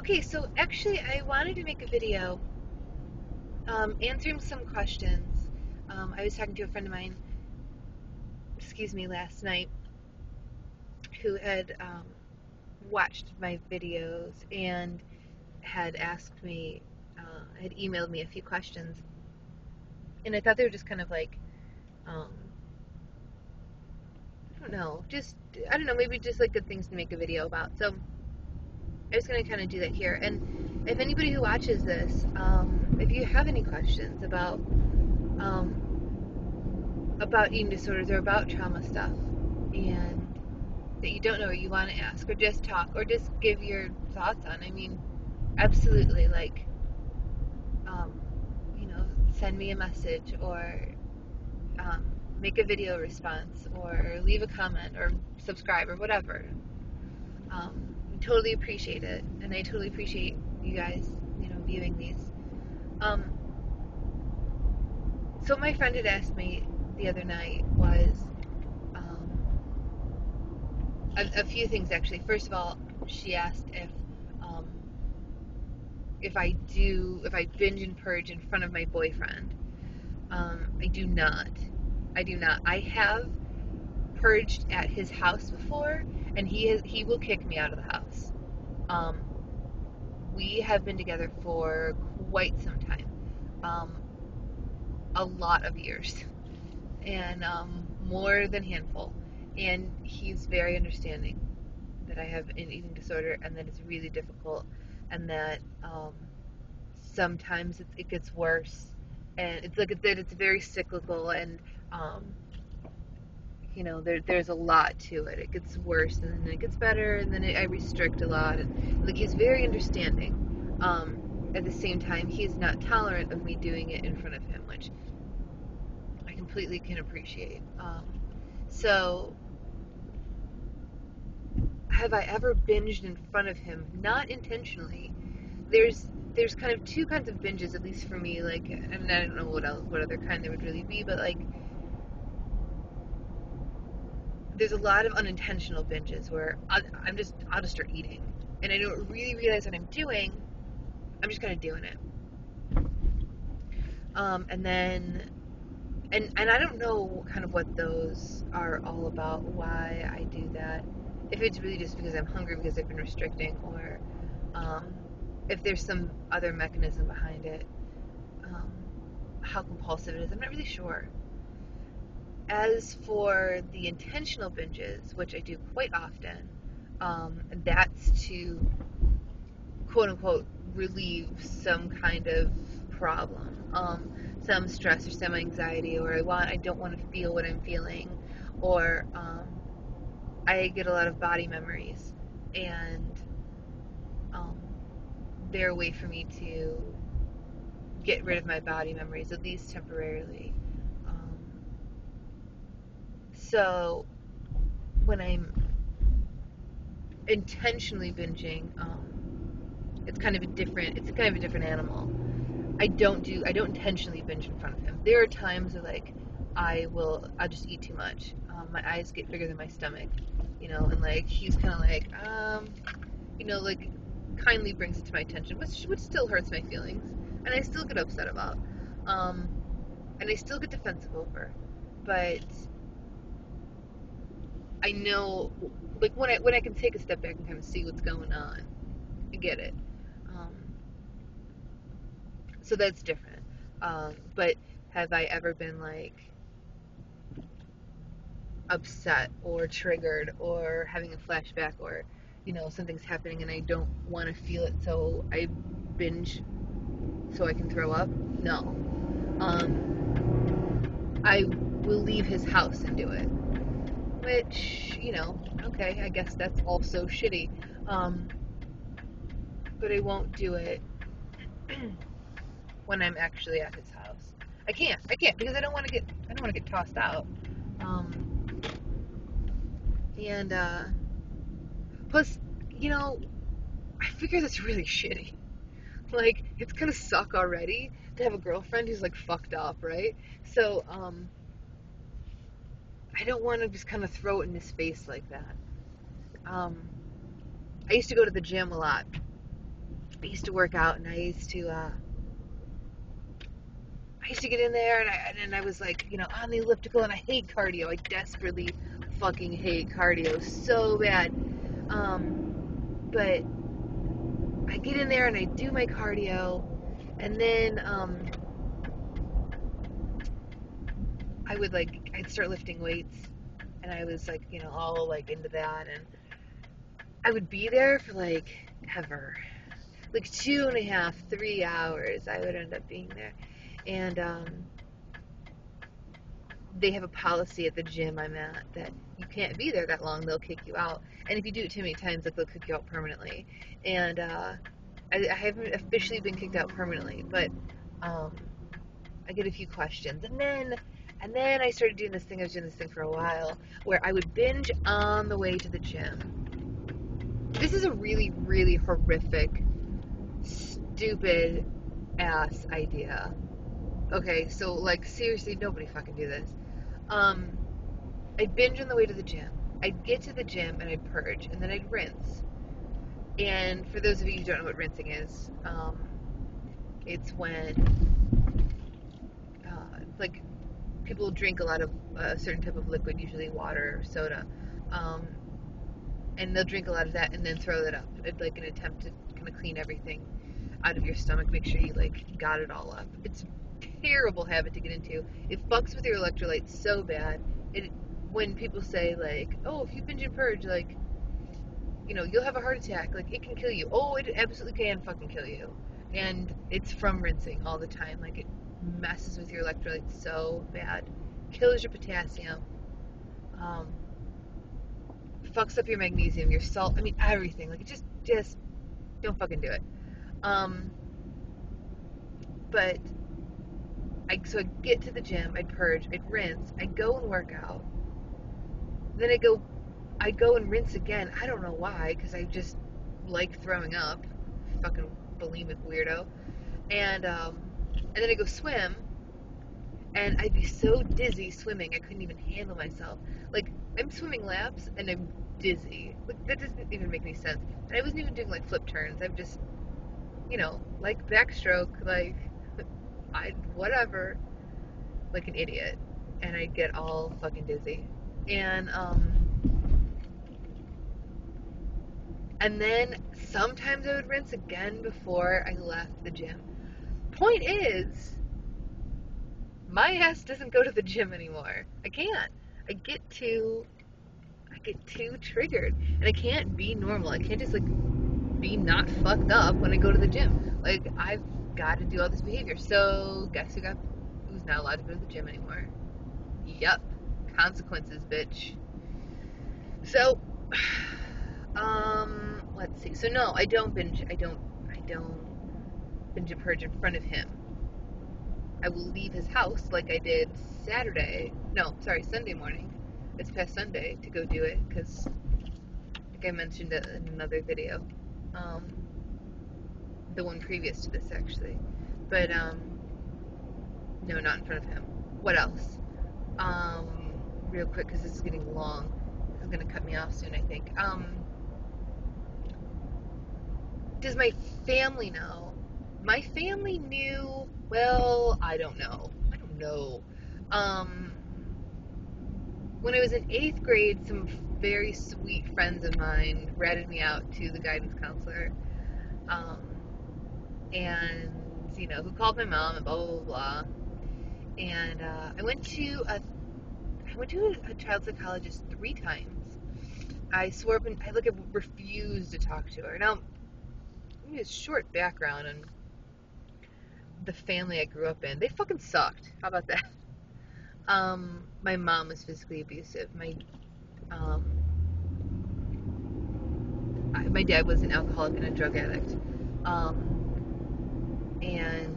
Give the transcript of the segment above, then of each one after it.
Okay, so actually, I wanted to make a video answering some questions. I was talking to a friend of mine, last night, who had watched my videos and had asked me, had emailed me a few questions, and I thought they were just kind of like, um, I don't know, I don't know, maybe just like good things to make a video about. So I was going to kind of do that here. And if anybody who watches this, if you have any questions about eating disorders or about trauma stuff, and that you don't know or you want to ask or just talk or just give your thoughts on, I mean, absolutely, like, um, send me a message or um, make a video response or leave a comment or subscribe or whatever. I totally appreciate it, and I totally appreciate you guys, viewing these. Um, so my friend had asked me the other night was um, a few things actually. First of all, she asked um, if I binge and purge in front of my boyfriend. I do not. I do not. I have purged at his house before, and he will kick me out of the house. Um, we have been together for quite some time, a lot of years, and more than handful. And he's very understanding that I have an eating disorder and that it's really difficult, and that sometimes it gets worse, and it's like that it's very cyclical, and um, there's a lot to it. It gets worse and then it gets better, and then I restrict a lot, and like he's very understanding. At the same time, he's not tolerant of me doing it in front of him, which I completely can appreciate. So, have I ever binged in front of him? Not intentionally. There's kind of two kinds of binges, at least for me. Like, and I don't know what other kind there would really be, but like, there's a lot of unintentional binges where I'll just start eating, and I don't really realize what I'm doing. I'm just kind of doing it, and then and I don't know kind of what those are all about. Why I do that? If it's really just because I'm hungry because I've been restricting, or if there's some other mechanism behind it. Um, how compulsive it is, I'm not really sure. As for the intentional binges, which I do quite often, that's to quote unquote relieve some kind of problem, some stress or some anxiety, or I don't want to feel what I'm feeling, or I get a lot of body memories, and um, they're a way for me to get rid of my body memories, at least temporarily. Um, so when I'm intentionally binging, it's kind of a different animal. I don't intentionally binge in front of him. There are times where like I'll just eat too much. My eyes get bigger than my stomach, and like he's kind of like like kindly brings it to my attention, which still hurts my feelings, and I still get upset about, and I still get defensive over, but I know, like when I can take a step back and kind of see what's going on, I get it. Um, so that's different. But have I ever been like upset or triggered or having a flashback, or something's happening and I don't want to feel it, so I binge so I can throw up? No. I will leave his house and do it, which okay, I guess that's also shitty. Um, but I won't do it when I'm actually at his house. I can't because I don't want to get tossed out. Um, and plus, I figure that's really shitty. Like, it's gonna suck already to have a girlfriend who's like fucked up, right? So, I don't want to just kind of throw it in his face like that. Um, I used to go to the gym a lot, I used to work out, and I used to get in there, and I was like, on the elliptical, and I hate cardio. I desperately fucking hate cardio so bad. But I get in there and I do my cardio, and then I'd start lifting weights, and I was like, all like into that, and I would be there for like ever, like 2.5, 3 hours. I would end up being there, and they have a policy at the gym I'm at that you can't be there that long. They'll kick you out, and if you do it too many times, like they'll kick you out permanently. And I haven't officially been kicked out permanently, but I get a few questions, and then I started doing this thing. I was doing this thing for a while where I would binge on the way to the gym. This is a really, really horrific, stupid ass idea. Okay, so like seriously, nobody fucking do this. I'd binge on the way to the gym. I'd get to the gym and I'd purge, and then I'd rinse. And for those of you who don't know what rinsing is, it's when like people drink a lot of a certain type of liquid, usually water or soda, and they'll drink a lot of that and then throw that up. It's like an attempt to kind of clean everything out of your stomach, make sure you like got it all up. It's a terrible habit to get into. It fucks with your electrolytes so bad. When people say like, oh, if you binge and purge, like, you'll have a heart attack, like it can kill you. Oh, it absolutely can fucking kill you. And it's from rinsing all the time. Like it messes with your electrolytes so bad, kills your potassium, fucks up your magnesium, your salt. I mean everything. Like it just don't fucking do it. But so I'd get to the gym, I'd purge, I'd rinse, I'd go and work out. Then I'd go and rinse again. I don't know why, because I just like throwing up. Fucking bulimic weirdo. And then I'd go swim, and I'd be so dizzy swimming, I couldn't even handle myself. Like, I'm swimming laps, and I'm dizzy. Like, that doesn't even make any sense. And I wasn't even doing, like, flip turns. I'm just, like, backstroke, like, whatever, like an idiot. And I'd get all fucking dizzy. And then sometimes I would rinse again before I left the gym. Point is, my ass doesn't go to the gym anymore. I can't. I get too triggered, and I can't be normal. I can't just like be not fucked up when I go to the gym. Like I've got to do all this behavior. So guess who's not allowed to go to the gym anymore? Yup, consequences, bitch. So, let's see. So no, I don't binge. I don't binge and purge in front of him. I will leave his house like I did Sunday morning. This past Sunday to go do it because, like I mentioned it in another video, the one previous to this actually, but no, not in front of him. What else? Real quick because this is getting long. This is gonna cut me off soon, I think. Does my family know? My family knew. Well, I don't know. When I was in 8th grade, some very sweet friends of mine ratted me out to the guidance counselor, and who called my mom and blah blah blah blah. And I went to a child psychologist 3 times. I swore up and I refused to talk to her. Now, give me a short background on the family I grew up in. They fucking sucked. How about that? My mom was physically abusive. My dad was an alcoholic and a drug addict. And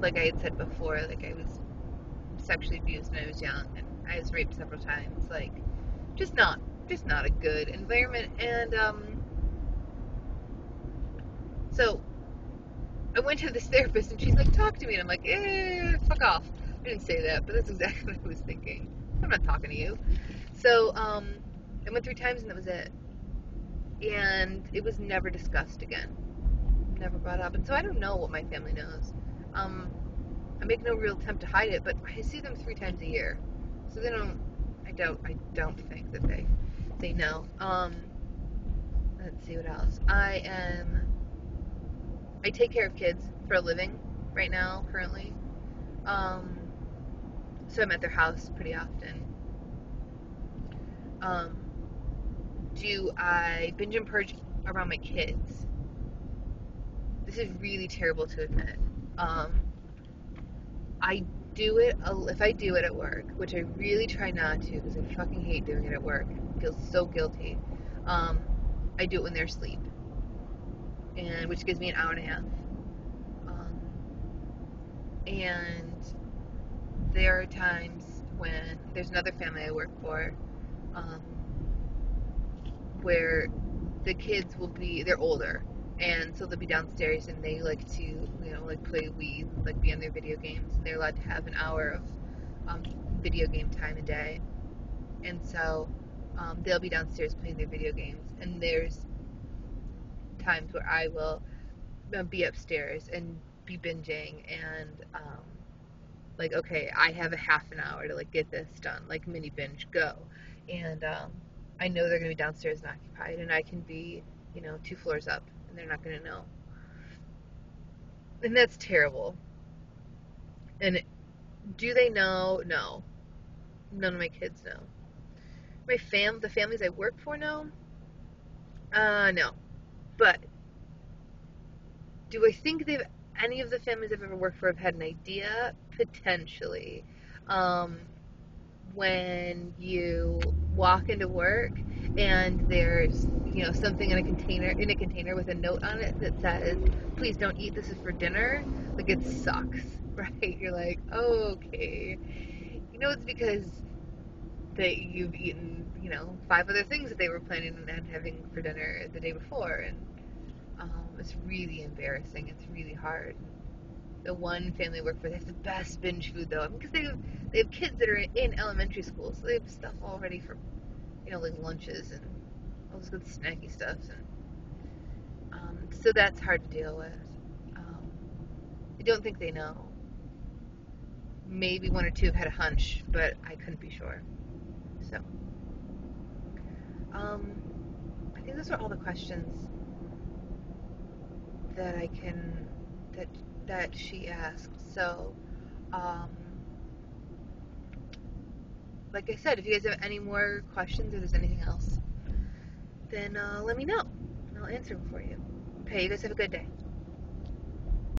like I had said before, like I was sexually abused when I was young, and I was raped several times. Like, just not a good environment. And so I went to this therapist, and she's like, talk to me. And I'm like, fuck off. I didn't say that, but that's exactly what I was thinking. I'm not talking to you. So I went 3 times, and that was it. and it was never discussed again, never brought up. And so I don't know what my family knows. Um, I make no real attempt to hide it, but I see them 3 times a year, so they don't. I don't think that they know. Let's see what else. I take care of kids for a living right now, currently. Um, so I'm at their house pretty often. Um, do I binge and purge around my kids? This is really terrible to admit. Um, I do it if I do it at work, which I really try not to because I fucking hate doing it at work. I feel so guilty. Um, I do it when they're asleep, and which gives me an hour and a half. Um, and there are times when there's another family I work for, um, where the kids will be they're older, and so they'll be downstairs and they like to like play Wii, like be on their video games, and they're allowed to have an hour of um, video game time a day, and so they'll be downstairs playing their video games, and there's times where I will be upstairs and be binging and like, okay, I have a half an hour to like get this done, like mini binge, go. And I know they're gonna be downstairs and occupied, and I can be 2 floors up, and they're not gonna know. And that's terrible. And do they know? No, none of my kids know. The families I work for know. No. But do I think any of the families I've ever worked for have had an idea? Potentially. Um, when you walk into work and there's something in a container with a note on it that says, please don't eat, this is for dinner, like, it sucks. Right? You're like, oh, okay, it's because you've eaten 5 other things that they were planning on having for dinner the day before, and it's really embarrassing. It's really hard. The one family I work for, they have the best binge food though, because they have kids that are in elementary school, so they have stuff all ready for like lunches and all this good snacky stuff, and so that's hard to deal with. Um, I don't think they know. Maybe 1 or 2 have had a hunch, but I couldn't be sure. So, um, I think those are all the questions that I can that she asked. So, um, like I said, if you guys have any more questions or there's anything else, then let me know, and I'll answer them for you. Okay, you guys have a good day.